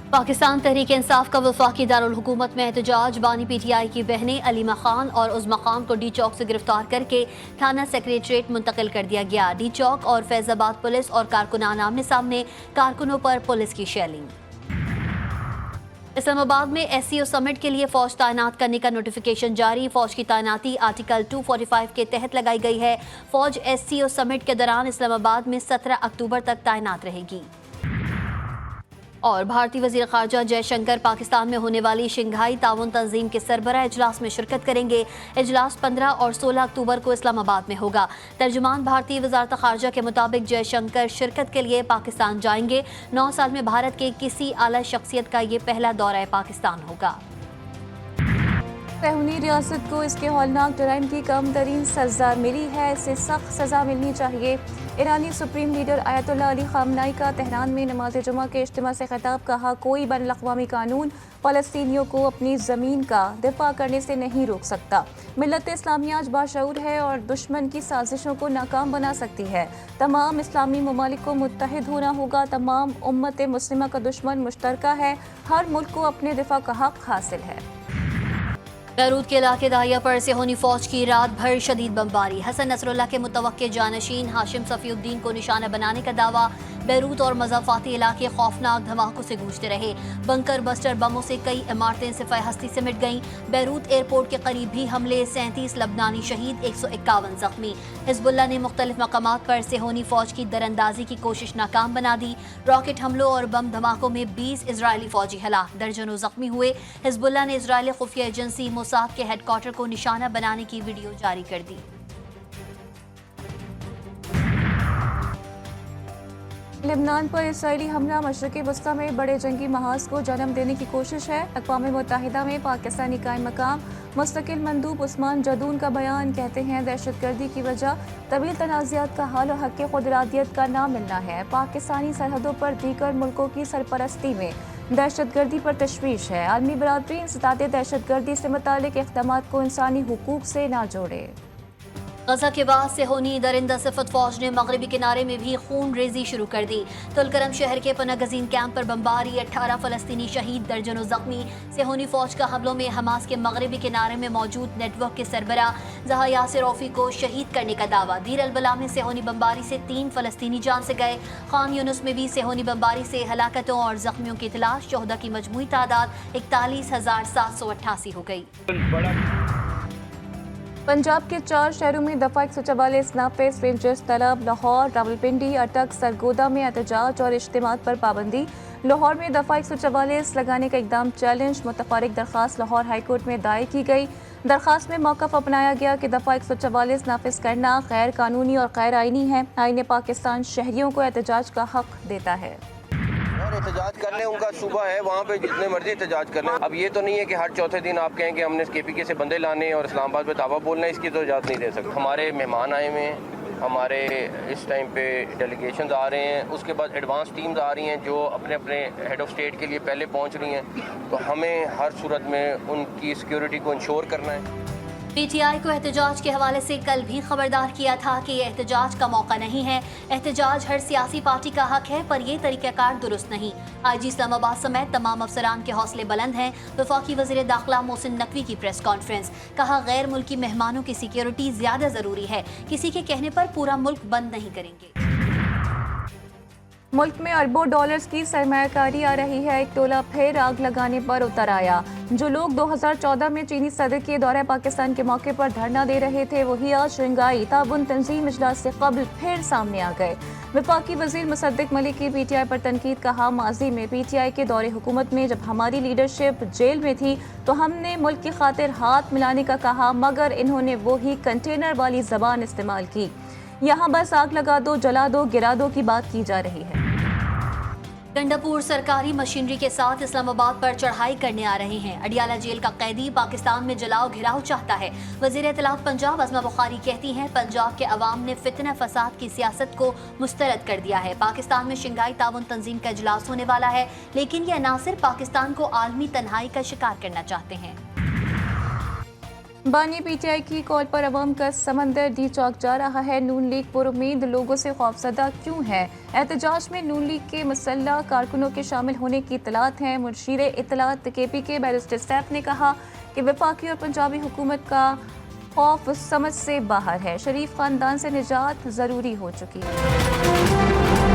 पाकिस्तान तहरीक इंसाफ का वफाकी दारुल हुकूमत में एहतजाज। बानी PTI की बहनें अलीमा खान और उज़्मा खान को डी चौक से गिरफ्तार करके थाना सेक्रेटरीट मुंतकिल कर दिया गया। डी चौक और फैजाबाद पुलिस और कारकुनान आमने सामने, कारकुनों पर पुलिस की शेलिंग। इस्लामाबाद में SCO समिट के लिए फौज तैनात करने का नोटिफिकेशन जारी। फौज की तैनाती आर्टिकल 245 के तहत लगाई गई है। फौज SCO समिट के दौरान इस्लामाबाद में 17 अक्टूबर तक तैनात रहेगी। और भारतीय वज़ीर ख़ारजा जयशंकर पाकिस्तान में होने वाली शंघाई ताउन तंजीम के सरबराह इजलास में शिरकत करेंगे। इजलास 15 और 16 अक्टूबर को इस्लामाबाद में होगा। तर्जुमान भारतीय वज़ारत ख़ारजा के मुताबिक जयशंकर शिरकत के लिए पाकिस्तान जाएंगे। 9 साल में भारत के किसी आला शख्सियत का ये पहला दौरा पाकिस्तान होगा। सहूनी रियासत को इसके हौलनाक जराइम की कम तरीन सजा मिली है, इसे सख्त सजा मिलनी चाहिए। ईरानी सुप्रीम लीडर आयतुल्लाह अली ख़ामनाई का तेहरान में नमाज जुमा के इज्तिमा से खिताब। कहा, कोई बैनुल अक़वामी कानून फ़लस्तीनियों को अपनी ज़मीन का दिफा करने से नहीं रोक सकता। मिल्लत इस्लामिया आज बाशऊर है और दुश्मन की साजिशों को नाकाम बना सकती है। तमाम इस्लामी ममालिक को मुत्तहिद होना होगा। तमाम उम्मत मुस्लिमा का दुश्मन मुश्तरका है। हर मुल्क को अपने दिफा का हक हासिल है। बैरूत के इलाके दाहिया पर सेहोनी फौज की रात भर शदीद बमबारी। हसन नसरुल्लाह के मुतवक्के जानशीन हाशिम सफ़ीउद्दीन को निशाना बनाने का दावा। बैरूत और मज़ाफ़ाती इलाके खौफनाक धमाकों से गूंजते रहे। बंकर बस्टर बमों से कई इमारतें सिफ़ाए हस्ती से मिट गईं। बैरूत एयरपोर्ट के करीब भी हमले, 37 लबनानी शहीद, 151 जख्मी। हिज़्बुल्लाह ने मुख्तलिफ मकामात पर सेहोनी फौज की दरअंदाजी की कोशिश नाकाम बना दी। रॉकेट हमलों और बम धमाकों में 20 इजरायली फौजी हलाक, दर्जनों जख्मी हुए। हिज़्बुल्लाह ने इजरायली खुफिया एजेंसी मोसाद के हेडक्वार्टर को निशाना बनाने की वीडियो जारी कर दी। लेबनान पर इसराइली हमला मशरक़ी वस्ता में बड़े जंगी महाज को जन्म देने की कोशिश है। अक़वाम मुत्तहिदा में पाकिस्तानी कायम मकाम मुस्तकिल मंदूब उस्मान जदून का बयान। कहते हैं, दहशतगर्दी की वजह तवील तनाज़ात का हल और हक़ खुदरादियत का ना मिलना है। पाकिस्तानी सरहदों पर दीगर मुल्कों की सरपरस्ती में दहशतगर्दी पर तशवीश है। आलमी बरादरी इंसदाद दहशतगर्दी से मुतालिक इक़दामात को इंसानी हुकूक से ना जोड़े। गजा के बाद सेहोनी दरिंदा सिफत फौज ने मगरबी किनारे में भी खून रेजी शुरू कर दी। तुलकरम शहर के पनागजीन कैंप पर बमबारी, 18 फ़लस्तीनी शहीद, दर्जनों जख्मी। सेहोनी फौज का हमलों में हमास के मगरबी किनारे में मौजूद नेटवर्क के सरबरा जहा यासिर रौफी को शहीद करने का दावा। दीर अल-बला में सेहोनी बमबारी से 3 फ़लस्तीनी जान से गए। खान यूनुस में भी सेहोनी बमबारी से हलाकतों और जख्मियों की तलाश। शोहदा की मजमूई तादाद 41,788 हो गई। पंजाब के 4 शहरों में दफ़ा 144 नाफिज रेंजर्स तलब। लाहौर, रावलपिंडी, अटक, सरगोदा में एहतजाज और इज्तिमात पर पाबंदी। लाहौर में दफ़ा 144 लगाने का इकदाम चैलेंज। मुतफर्रिक दरख्वास्त लाहौर हाईकोर्ट में दायर की गई। दरख्वास्त में मौक़िफ़ अपनाया गया कि दफ़ा 144 नाफिज करना गैर कानूनी और गैर आइनी है। आईन पाकिस्तान शहरियों को एहतजाज का हक देता है। एहतजाज कर लें, उनका सूबा है, वहाँ पे जितने मर्जी एहतजाज कर लें। अब ये तो नहीं है कि हर चौथे दिन आप कहें कि हमने KPK से बंदे लाने और इस्लामाबाद पे दावा बोलना है, इसकी तो इजाज़त नहीं दे सकते। हमारे मेहमान आए हुए हैं, हमारे इस टाइम पे डेलीगेशंस आ रहे हैं, उसके बाद एडवांस टीम्स आ रही हैं जो अपने अपने हेड ऑफ स्टेट के लिए पहले पहुँच रही हैं। तो हमें हर सूरत में उनकी सिक्योरिटी को इंश्योर करना है। PTI को एहतजाज के हवाले से कल भी खबरदार किया था कि यह एहतजाज का मौका नहीं है। एहतजाज हर सियासी पार्टी का हक है, पर यह तरीक़ाकार दुरुस्त नहीं। IG इस्लामाबाद समेत तमाम अफसरान के हौसले बुलंद हैं। वफाकी वज़ीर दाखिला मोहसिन नकवी की प्रेस कॉन्फ्रेंस। कहा, गैर मुल्की मेहमानों की सिक्योरिटी ज़्यादा ज़रूरी है। किसी के कहने पर पूरा मुल्क बंद नहीं करेंगे। मुल्क में अरबों डॉलर्स की सरमायाकारी आ रही है। एक टोला फिर आग लगाने पर उतर आया। जो लोग 2014 में चीनी सदर के दौरे पाकिस्तान के मौके पर धरना दे रहे थे, वही आज शंघाई ताउन तंजीम इजलास से कबल फिर सामने आ गए। वफाकी वज़ीर मुसद्दिक मलिक की PTI पर तनकीद। कहा, माजी में PTI के दौरे हुकूमत में जब हमारी लीडरशिप जेल में थी तो हमने मुल्क की खातिर हाथ मिलाने का कहा, मगर इन्होंने वही कंटेनर वाली जबान इस्तेमाल की। यहाँ बस आग लगा दो, जला दो, गिरा दो की बात की जा रही है। गंडापुर सरकारी मशीनरी के साथ इस्लामाबाद पर चढ़ाई करने आ रहे हैं। अडियाला जेल का कैदी पाकिस्तान में जलाओ घिराव चाहता है। वज़ीर इत्तलात पंजाब अज़मा बुखारी कहती हैं, पंजाब के अवाम ने फितना फसाद की सियासत को मुस्तरद कर दिया है। पाकिस्तान में शंघाई ताउन तंजीम का इजलास होने वाला है, लेकिन ये अनासिर पाकिस्तान को आलमी तन्हाई का शिकार करना चाहते हैं। बानी पीटीआई की कॉल पर अवाम का समंदर डी चौक जा रहा है। नून लीग पुरुम्मीद लोगों से खौफजदा क्यों है? एहतजाज में नून लीग के मुसल्ला कारकुनों के शामिल होने की इतलात हैं। मुशीर इतलात केपी के बैरिस्टर सैफ ने कहा कि वफाकी और पंजाबी हुकूमत का खौफ समझ से बाहर है। शरीफ खानदान से निजात ज़रूरी हो चुकी है।